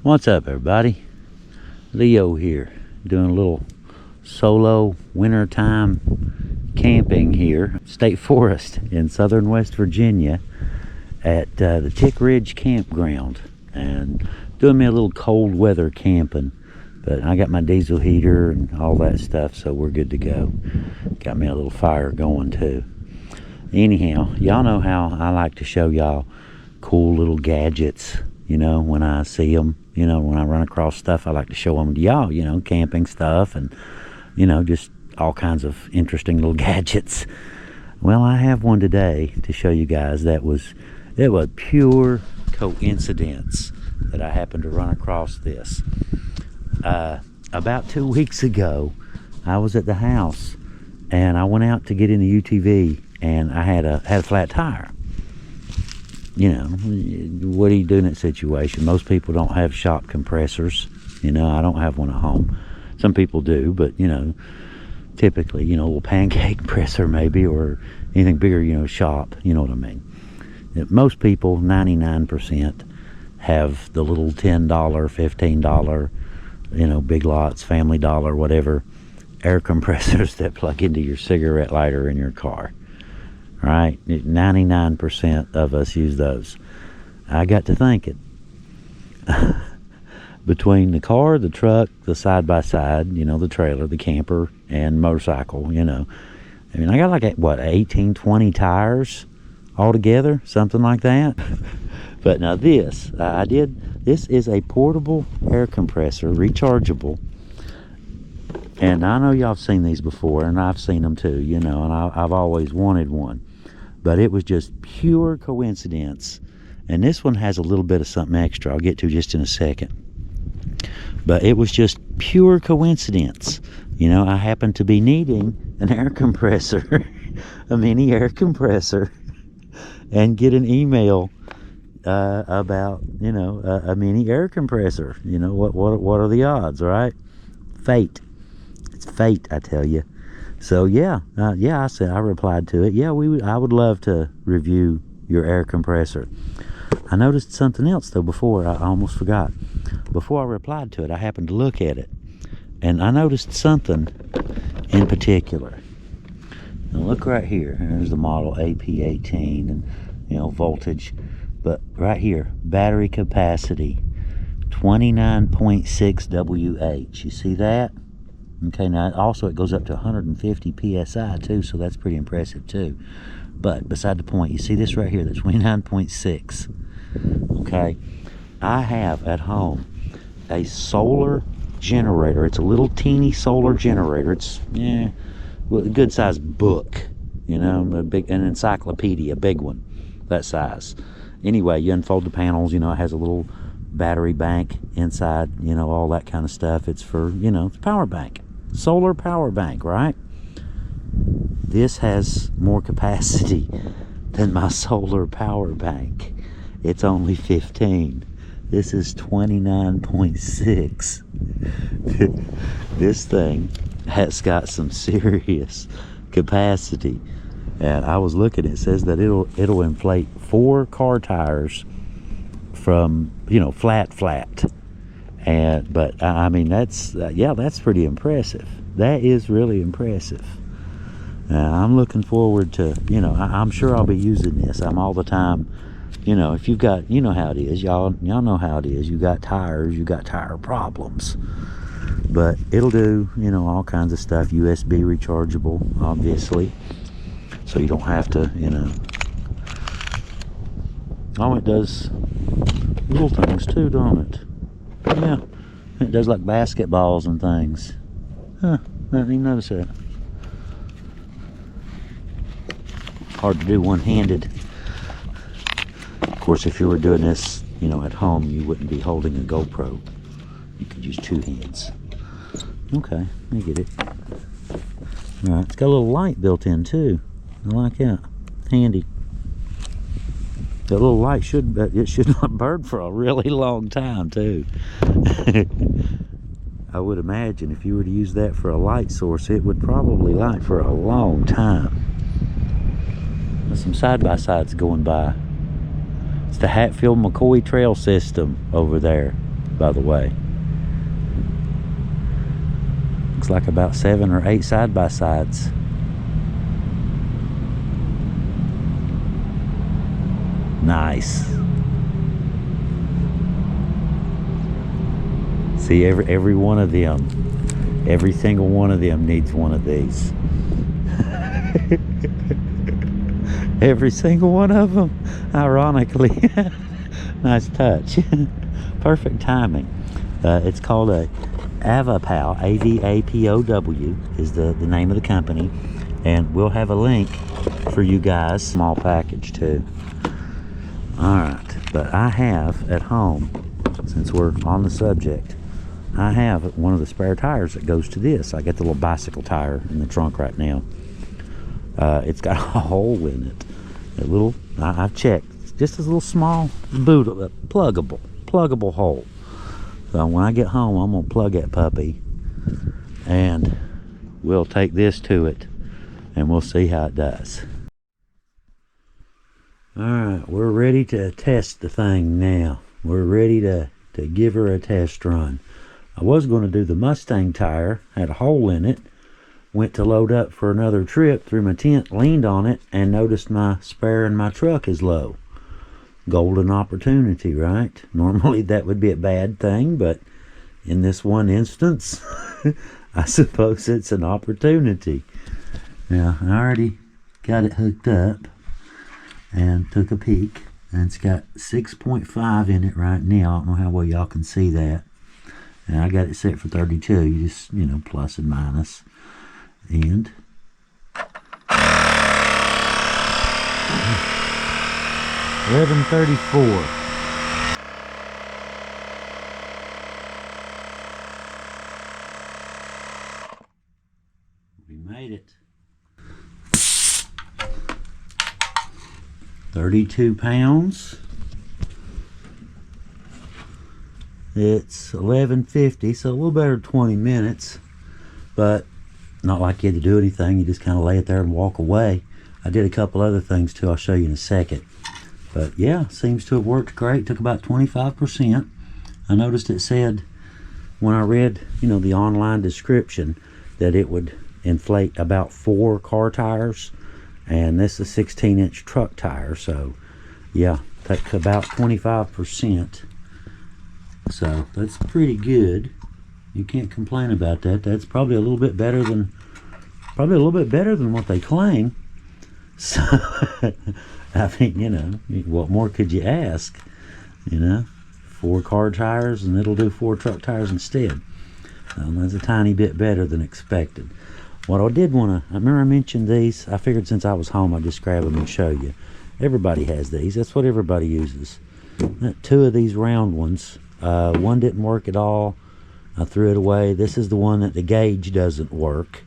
What's up, everybody? Leo here, doing a little solo wintertime camping here, State Forest in southern West Virginia at the Tick Ridge Campground, and doing me a little cold weather camping. But I got my diesel heater and all that stuff, so we're good to go. Got me a little fire going too. Anyhow, y'all know how I like to show y'all cool little gadgets, you know, when I see them. You know, when I run across stuff, I like to show them to y'all, you know, camping stuff and, you know, just all kinds of interesting little gadgets. Well, I have one today to show you guys it was pure coincidence that I happened to run across this. About 2 weeks ago, I was at the house and I went out to get in the UTV and I had a flat tire. You know, what do you do in that situation? Most people don't have shop compressors. You know, I don't have one at home. Some people do, but, you know, typically, you know, a little pancake presser maybe, or anything bigger, you know, shop. You know what I mean? Most people, 99%, have the little $10, $15, you know, Big Lots, Family Dollar, whatever, air compressors that plug into your cigarette lighter in your car. Right, 99% of us use those. I got to thinking, between the car, the truck, the side-by-side, you know, the trailer, the camper, and motorcycle, you know, I mean, I got like, what, 18, 20 tires altogether, something like that. But now this is a portable air compressor, rechargeable. And I know y'all have seen these before, and I've seen them too, you know, and I've always wanted one. But it was just pure coincidence. And this one has a little bit of something extra I'll get to just in a second. But it was just pure coincidence. You know, I happened to be needing an air compressor, a mini air compressor, and get an email about, you know, a mini air compressor. You know, what are the odds, right? Fate. It's fate, I tell you. So yeah, I replied to it. Yeah, I would love to review your air compressor. I noticed something else though before. I almost forgot. Before I replied to it, I happened to look at it, and I noticed something in particular. Now look right here. There's the model AP18, and you know, voltage. But right here, battery capacity, 29.6 WH. You see that? Okay, now also it goes up to 150 psi too, so that's pretty impressive too. But beside the point, you see this right here, the 29.6. Okay, I have at home a solar generator. It's a little teeny solar generator. It's a good sized book, you know, an encyclopedia, a big one, that size. Anyway, you unfold the panels, you know, it has a little battery bank inside, you know, all that kind of stuff. It's for, you know, it's a power bank. Solar power bank, right? This has more capacity than my solar power bank. It's only 15. This is 29.6. This thing has got some serious capacity. And I was looking, it says that it'll inflate 4 car tires from, you know, flat. But I mean, that's pretty impressive. That is really impressive. I'm looking forward to, you know, I'm sure I'll be using this. I'm all the time, you know, if you've got, you know how it is, y'all know how it is. You got tires, you got tire problems. But it'll do, you know, all kinds of stuff. USB rechargeable, obviously, so you don't have to, you know. Oh, it does little things too, don't it? Yeah, it does like basketballs and things. Huh, I didn't even notice that. Hard to do one-handed. Of course, if you were doing this, you know, at home, you wouldn't be holding a GoPro. You could use 2 hands. Okay, I get it. All right, it's got a little light built in too. I like that. Handy. That little light should not burn for a really long time too. I would imagine if you were to use that for a light source, it would probably light for a long time. There's some side-by-sides going by. It's the Hatfield-McCoy Trail System over there. by the way. Looks like about 7 or 8 side-by-sides. Nice. See, every one of them, every single one of them needs one of these. Every single one of them, ironically. Nice touch. Perfect timing. It's called a Avapow, A-V-A-P-O-W is the name of the company, and we'll have a link for you guys. Small package too. Alright, but I have at home, since we're on the subject, I have one of the spare tires that goes to this. I got the little bicycle tire in the trunk right now. It's got a hole in it. A little, I've checked, it's just a little small boot, pluggable hole. So when I get home, I'm gonna plug that puppy, and we'll take this to it, and we'll see how it does. All right, we're ready to test the thing now. We're ready to give her a test run. I was going to do the Mustang tire, had a hole in it, went to load up for another trip, threw my tent, leaned on it, and noticed my spare in my truck is low. Golden opportunity, right? Normally that would be a bad thing, but in this one instance, I suppose it's an opportunity. Now, I already got it hooked up and took a peek, and it's got 6.5 in it right now. I don't know how well y'all can see that. And I got it set for 32. You just, you know, plus and minus. And 1134. We made it. 32 pounds. It's 11:50, so a little better than 20 minutes, but not like you had to do anything. You just kind of lay it there and walk away. I did a couple other things too, I'll show you in a second. But yeah, seems to have worked great. Took about 25%. I noticed it said, when I read, you know, the online description, that it would inflate about 4 car tires, and this is a 16-inch truck tire, so yeah, takes about 25%. So that's pretty good. You can't complain about that. That's probably a little bit better than what they claim. So I mean, you know, what more could you ask? You know, 4 car tires, and it'll do 4 truck tires instead. That's a tiny bit better than expected. What I did want to, I remember I mentioned these. I figured since I was home, I'd just grab them and show you. Everybody has these. That's what everybody uses. 2 of these round ones. One didn't work at all. I threw it away. This is the one that the gauge doesn't work,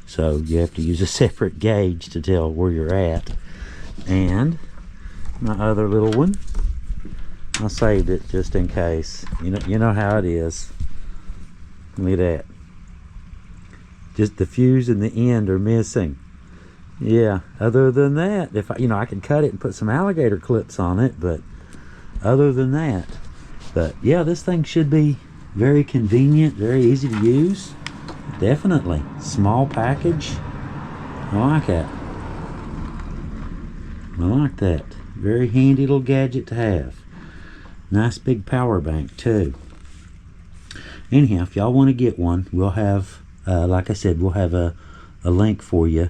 so you have to use a separate gauge to tell where you're at. And my other little one, I saved it just in case. You know how it is. Look at that. Just the fuse and the end are missing. Yeah, other than that, if I could cut it and put some alligator clips on it, but other than that. But yeah, this thing should be very convenient, very easy to use. Definitely. Small package. I like that. I like that. Very handy little gadget to have. Nice big power bank too. Anyhow, if y'all want to get one, we'll have, like I said, we'll have a link for you.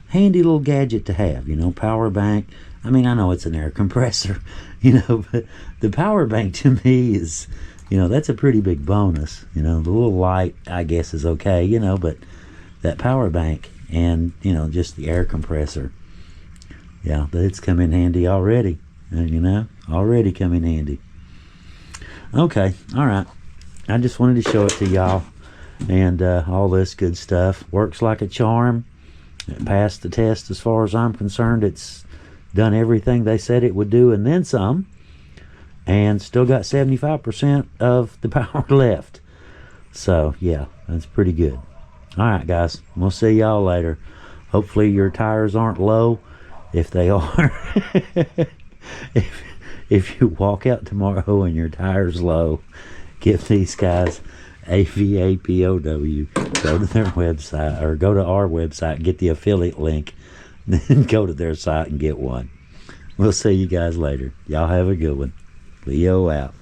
Handy little gadget to have, you know, power bank. I mean, I know it's an air compressor, you know, but the power bank to me is, you know, that's a pretty big bonus. You know, the little light, I guess, is okay, you know, but that power bank and, you know, just the air compressor, yeah, it's come in handy already, you know, already come in handy. Okay, all right. I just wanted to show it to y'all, and all this good stuff. Works like a charm. It passed the test as far as I'm concerned. It's done everything they said it would do and then some, and still got 75% of the power left. So yeah, that's pretty good. All right, guys, we'll see y'all later. Hopefully your tires aren't low. If they are, if you walk out tomorrow and your tire's low, give these guys AVAPOW. Go to their website, or go to our website, get the affiliate link, then go to their site and get one. We'll see you guys later. Y'all have a good one. Leo out.